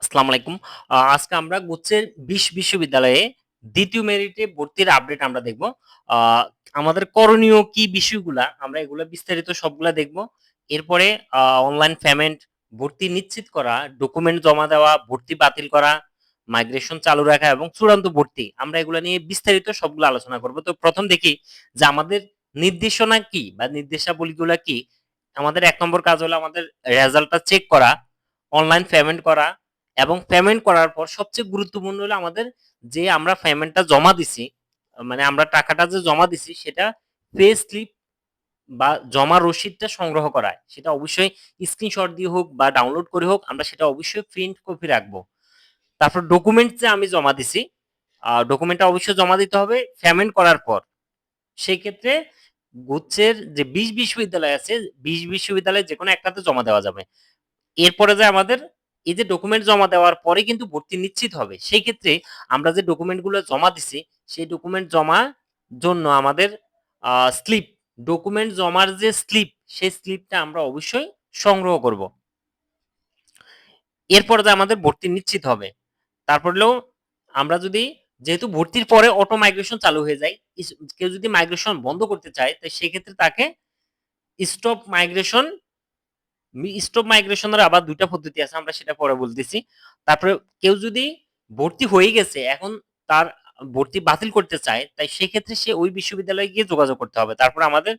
আসসালামু আলাইকুম। আজকে আমরা গুচ্ছের ২০ বিশ্ববিদ্যালয়ে ২য় মেরিটে ভর্তির আপডেট আমরা দেখব। আ আমাদের করণীয় কি বিষয়গুলা আমরা এগুলা বিস্তারিত সবগুলা দেখব। এরপরে অনলাইন পেমেন্ট, ভর্তি নিশ্চিত করা, ডকুমেন্ট জমা দেওয়া, ভর্তি বাতিল করা, মাইগ্রেশন চালু রাখা এবং চূড়ান্ত ভর্তি। আমরা এগুলা নিয়ে বিস্তারিত সবগুলো আলোচনা করব। তো ১ম দেখি যে আমাদের নির্দেশনা কি বা নির্দেশাবলীগুলা কি? আমাদের ১ নম্বর কাজ হলো আমাদের রেজাল্টটা চেক করা, অনলাইন পেমেন্ট করা এবং পেমেন্ট করার পর সবচেয়ে গুরুত্বপূর্ণ হলো আমাদের যে আমরা পেমেন্টটা জমা দিছি, মানে আমরা টাকাটা যে জমা দিছি সেটা পে স্লিপ বা জমা রসিদটা সংগ্রহ করা। সেটা অবশ্যই স্ক্রিনশট দিয়ে হোক বা ডাউনলোড করে হোক আমরা সেটা অবশ্যই প্রিন্ট কপি রাখবো। তারপর ডকুমেন্ট যে আমি জমা দিছি, ডকুমেন্টটা অবশ্যই জমা দিতে হবে পেমেন্ট করার পর। সেই ক্ষেত্রে গুচ্ছের যে ২০ বিশ্ববিদ্যালয় আছে, ২০ বিশ্ববিদ্যালয়ে যেকোনো একটাতে জমা দেওয়া যাবে। এরপরে যে আমাদের এই যে ডকুমেন্ট জমা দেওয়ার পরে কিন্তু ভর্তি নিশ্চিত হবে। সেই ক্ষেত্রে আমরা যে ডকুমেন্টগুলো জমা দিছি, সেই ডকুমেন্ট জমা জন্য আমাদের আ স্লিপ, ডকুমেন্ট জমার যে স্লিপ, সেই স্লিপটা আমরা অবশ্যই সংগ্রহ করব। এরপরে যে আমাদের ভর্তি নিশ্চিত হবে। তারপর হলো আমরা যদি যেহেতু ভর্তির পরে অটো মাইগ্রেশন চালু হয়ে যায়, কেউ যদি মাইগ্রেশন বন্ধ করতে চায়, তো সেক্ষেত্রে তাকে স্টপ মাইগ্রেশন স্টপ মাইগ্রেশন এর আবার ২ টা পদ্ধতি আছে। আমরা সেটা পরে বলতেছি। তারপরে কেউ যদি ভর্তি হয়ে গেছে, এখন তার ভর্তি বাতিল করতে চায়, তাই সেক্ষেত্রে সে ওই বিশ্ববিদ্যালয়ে গিয়ে যোগাযোগ করতে হবে। তারপরে আমাদের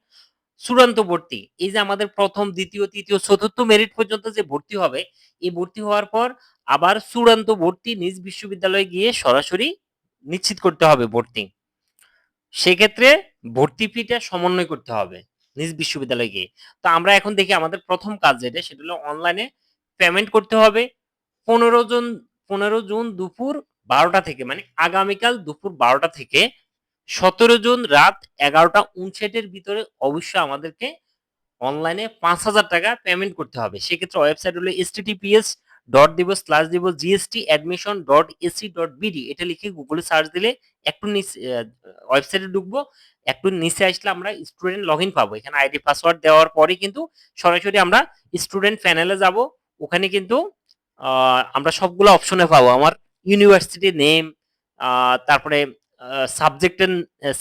চূড়ান্ত ভর্তি। এই যে আমাদের ১ম, ২য়, ৩য়, ৪র্থ মেরিট পর্যন্ত যে ভর্তি হবে, এই ভর্তি হওয়ার পর আবার চূড়ান্ত ভর্তি নিজ বিশ্ববিদ্যালয়ে গিয়ে সরাসরি নিশ্চিত করতে হবে ভর্তি। সেক্ষেত্রে ভর্তি ফিটা সমন্বয় করতে হবে নিজ বিশ্ববিদ্যালয়ে গিয়ে। তো আমরা এখন দেখি আমাদের ১ম কাজ যেটা সেটা হলো অনলাইনে পেমেন্ট করতে হবে। ১৫ জন ১৫ জুন দুপুর ১২টা থেকে মানে আগামীকাল দুপুর ১২টা থেকে ১৭ জুন রাত ১১টা ৫৯ এর ভিতরে অবশ্যই আমাদেরকে অনলাইনে ৳৫,০০০ পেমেন্ট করতে হবে। সেক্ষেত্রে ওয়েবসাইট হলো https://gstadmission.ac.bd এটা লিখে গুগলে সার্চ দিলে একটু ওয়েবসাইটে ঢুকবো। একটু নিচে আসলে আমরা স্টুডেন্ট লগইন পাবো। এখানে আইডি পাসওয়ার্ড দেওয়ার পরেই কিন্তু সরাসরি আমরা স্টুডেন্ট প্যানেলে যাবো। ওখানে কিন্তু আ আমরা সবগুলো অপশনে পাবো। আমার ইউনিভার্সিটি নেম, আ তারপরে আ সাবজেক্টের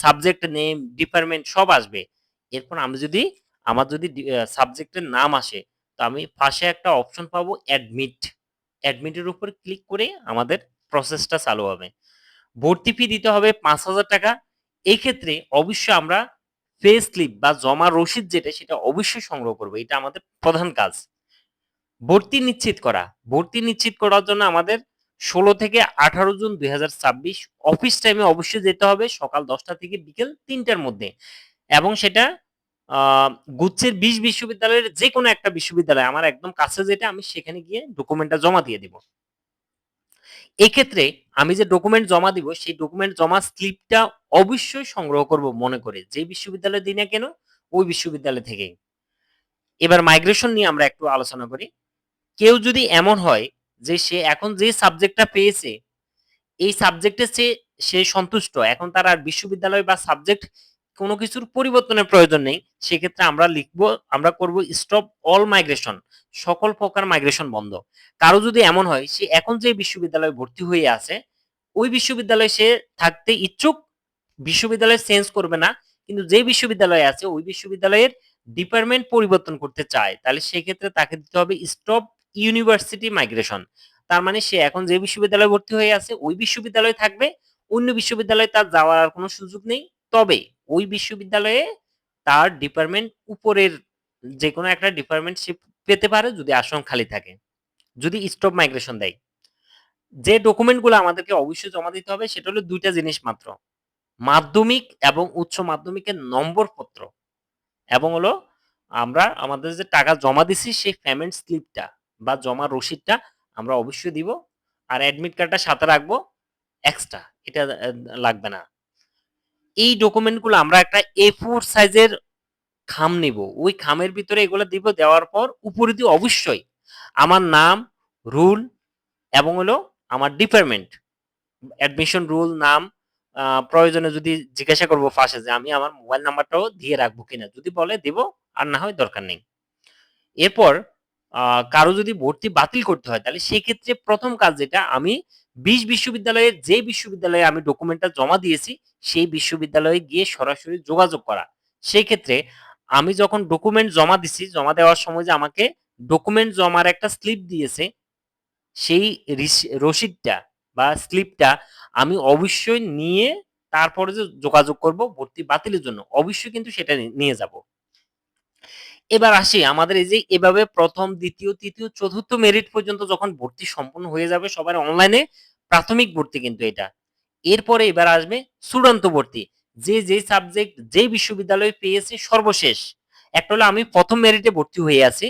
সাবজেক্ট নেম, ডিপার্টমেন্ট সব আসবে। এরপর আমি যদি আমার যদি সাবজেক্টের নাম আসে, তো আমি পাশে একটা অপশন পাবো অ্যাডমিট। অ্যাডমিটের উপর ক্লিক করে আমাদের প্রসেসটা চালু হবে। ভর্তি ফি দিতে হবে ৳৫,০০০। এই ক্ষেত্রে অবশ্যই আমরা পে স্লিপ বা জমা রসিদ যেটা সেটা অবশ্যই সংগ্রহ করব। এটা আমাদের প্রধান কাজ। ভর্তি নিশ্চিত করা। ভর্তি নিশ্চিত করার জন্য আমাদের ১৬ থেকে ১৮ জুন ২০২৬ অফিস টাইমে অবশ্যই যেতে হবে সকাল ১০টা থেকে বিকেল ৩টার মধ্যে। এবং সেটা আ গুচ্ছের ২০ বিশ্ববিদ্যালয়ের যেকোনো একটা বিশ্ববিদ্যালয় আমার একদম কাছে যেটা আমি সেখানে গিয়ে ডকুমেন্টটা জমা দিয়ে দিব। এক্ষেত্রে আমি যে ডকুমেন্ট জমা দিব সেই ডকুমেন্ট জমা স্লিপটা অবশ্যই সংগ্রহ করব মনে করে। যে বিশ্ববিদ্যালয়ে দিই না কেন ওই বিশ্ববিদ্যালয় থেকেই। এবার মাইগ্রেশন নিয়ে আমরা একটু আলোচনা করি। কেউ যদি এমন হয় যে সে এখন যে সাবজেক্টটা পেয়েছে, এই সাবজেক্টে সে সন্তুষ্ট। এখন তার আর বিশ্ববিদ্যালয় বা সাবজেক্ট কোন কিছুর পরিবর্তনের প্রয়োজন নেই। সেক্ষেত্রে আমরা লিখব, আমরা করব স্টপ অল মাইগ্রেশন। সকল প্রকার মাইগ্রেশন বন্ধ। কারো যদি এমন হয় সে এখন যে বিশ্ববিদ্যালয়ে ভর্তি হয়ে আছে, ওই বিশ্ববিদ্যালয়ে সে থাকতে ইচ্ছুক, বিশ্ববিদ্যালয় চেঞ্জ করবে না। কিন্তু যে বিশ্ববিদ্যালয়ে আছে ওই বিশ্ববিদ্যালয়ের ডিপার্টমেন্ট পরিবর্তন করতে চায়, তাহলে সেক্ষেত্রে তাকে দিতে হবে স্টপ ইউনিভার্সিটি মাইগ্রেশন। তার মানে সে এখন যে বিশ্ববিদ্যালয়ে ভর্তি হয়ে আছে ওই বিশ্ববিদ্যালয়ে থাকবে। অন্য বিশ্ববিদ্যালয়ে তার যাওয়ার আর কোন সুযোগ নেই। তবে ওই বিশ্ববিদ্যালয়ে তার ডিপার্টমেন্ট উপরের যেকোনো একটা ডিপার্টমেন্ট সে পেতে পারে যদি আসন খালি থাকে। যদি স্টপ মাইগ্রেশন দেয়। যে ডকুমেন্ট গুলো আমাদেরকে অবশ্যই জমা দিতে হবে সেটা হলো ২ টা জিনিস মাত্র। মাধ্যমিক এবং উচ্চ মাধ্যমিকের নম্বরপত্র এবং হলো আমরা আমাদের যে টাকা জমা দিছি সেই পেমেন্ট স্লিপটা বা জমা রসিদটা আমরা অবশ্যই দিব। আর অ্যাডমিট কার্ডটা সাথে রাখবো এক্সট্রা। এটা লাগবে না। এই ডকুমেন্ট গুলো আমরা একটা A4 সাইজের খাম নিব। ওই খামের ভিতরে এগুলো দিব। দেওয়ার পর উপরে দিয়ে অবশ্যই আমার নাম, রুল এবং হলো আমার ডিপার্টমেন্ট, অ্যাডমিশন রুল, নাম, প্রয়োজনে যদি জিজ্ঞাসা করব ফার্স্টে যে আমি আমার মোবাইল নাম্বারটাও দিয়ে রাখবো কিনা। যদি বলে দিব, আর না হয় দরকার নেই। এরপর কারো যদি ভর্তি বাতিল করতে হয় তাহলে সেক্ষেত্রে প্রথম কাজ যেটা আমি ২০ বিশ্ববিদ্যালয়ের যে বিশ্ববিদ্যালয়ে আমি ডকুমেন্টটা জমা দিয়েছি সেই বিশ্ববিদ্যালয়ে গিয়ে সরাসরি যোগাযোগ করা। সেক্ষেত্রে আমি যখন ডকুমেন্ট জমা দিছি, জমা দেওয়ার সময় যে আমাকে ডকুমেন্ট জমার একটা স্লিপ দিয়েছে, সেই রসিদটা বা স্লিপটা আমি অবশ্যই নিয়ে তারপরে যে যোগাযোগ করব ভর্তি বাতিলের জন্য, অবশ্যই কিন্তু সেটা নিয়ে যাব। এবার আসি আমাদের এই যে এভাবে ১ম, ২য়, ৩য়, ৪র্থ মেরিট পর্যন্ত যখন ভর্তি সম্পূর্ণ হয়ে যাবে সবার অনলাইনে, প্রাথমিক ভর্তি কিন্তু এটা। এরপরে এবার আসবে চূড়ান্ত ভর্তি। যে সাবজেক্ট যেই বিশ্ববিদ্যালয়ে পেয়েছে সর্বশেষ। একটা হলো আমি ১ম মেরিটে ভর্তি হয়ে আছি।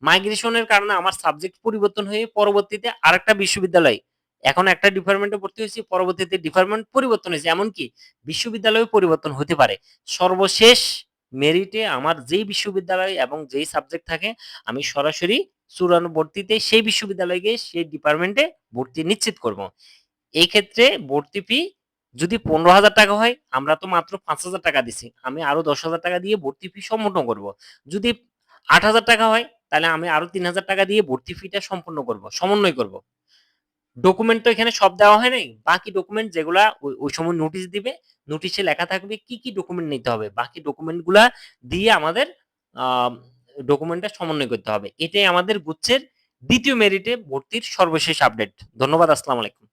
মাইগ্রেশনের কারণে আমার সাবজেক্ট পরিবর্তন হয়ে পরবর্তীতে আরেকটা বিশ্ববিদ্যালয়, এখন একটা ডিপার্টমেন্টে ভর্তি হয়েছি, পরবর্তীতে ডিপার্টমেন্ট পরিবর্তন হয়েছে। এমনকি বিশ্ববিদ্যালয়ও পরিবর্তন হতে পারে। সর্বশেষ মেরিটে আমার যেই বিশ্ববিদ্যালয় এবং যেই সাবজেক্ট থাকে আমি সরাসরি চূড়ান্তবর্তীতে সেই বিশ্ববিদ্যালয়ে গিয়ে সেই ডিপার্টমেন্টে ভর্তি নিশ্চিত করব। এই ক্ষেত্রে ভর্তি ফি যদি ১৫,০০০ টাকা হয়, আমরা তো মাত্র ৫,০০০ টাকা দিছি। আমি আরো ১০,০০০ টাকা দিয়ে ভর্তি ফি সম্পূর্ণ করব। যদি ৮,০০০ টাকা হয়, তাহলে আমি আরো ৩,০০০ টাকা দিয়ে ভর্তি ফিটা সম্পূর্ণ করব, সমন্বয় করব। ডকুমেন্ট তো এখানে সব দেওয়া হয় নাই। বাকি ডকুমেন্ট যেগুলা ওই সময় নোটিশ দিবে, নোটিশে লেখা থাকবে কি ডকুমেন্ট নিতে হবে। বাকি ডকুমেন্ট গুলা দিয়ে আমাদের আ ডকুমেন্টটা সমন্বয় করতে হবে। এটাই আমাদের গুচ্ছের ২য় মেরিটে ভর্তির সর্বশেষ আপডেট। ধন্যবাদ। আসসালামু আলাইকুম।